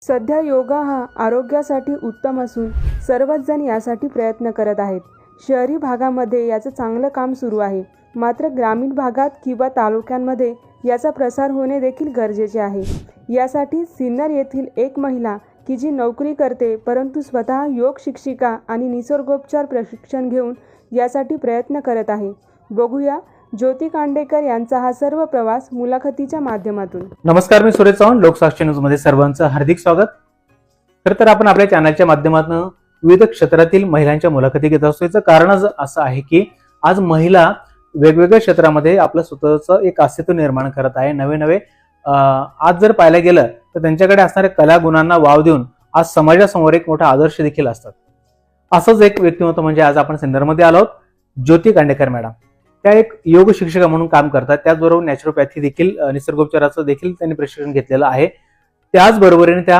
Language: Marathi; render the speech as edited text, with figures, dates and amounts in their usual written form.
सध्या योगा हा आरोग्यासाठी उत्तम असून सर्वच जण यासाठी प्रयत्न करत आहेत. शहरी भागामध्ये याचं चांगलं काम सुरू आहे, मात्र ग्रामीण भागात किंवा तालुक्यांमध्ये याचा प्रसार होणे देखील गरजेचे आहे. यासाठी सिन्नर येथील एक महिला की जी नोकरी करते परंतु स्वतः योग शिक्षिका आणि निसर्गोपचार प्रशिक्षण घेऊन यासाठी प्रयत्न करत आहे. बघूया ज्योती कांडेकर यांचा हा सर्व प्रवास मुलाखतीच्या माध्यमातून. नमस्कार, मी सुरेश चव्हाण, लोकसाक्षी न्यूज मध्ये सर्वांचं हार्दिक स्वागत. तर आपण आपल्या चॅनलच्या माध्यमातून विविध क्षेत्रातील महिलांच्या मुलाखती घेत असतो. याचं कारणच असं आहे की आज महिला वेगवेगळ्या क्षेत्रामध्ये आपलं स्वतःचं एक अस्तित्व निर्माण करत आहे. नवे आज जर पाहायला गेलं तर त्यांच्याकडे असणाऱ्या कला गुणांना वाव देऊन आज समाजासमोर एक मोठा आदर्श देखील असतात. असंच एक व्यक्तिमत्व म्हणजे आज आपण सिन्नरमध्ये आलो आहोत. ज्योती कांडेकर मॅडम त्या एक योग शिक्षिका म्हणून काम करतात. त्याचबरोबर नॅचरोपॅथी देखील, निसर्गोपचाराचं देखील त्यांनी प्रशिक्षण घेतलेलं आहे. त्याचबरोबरीने त्या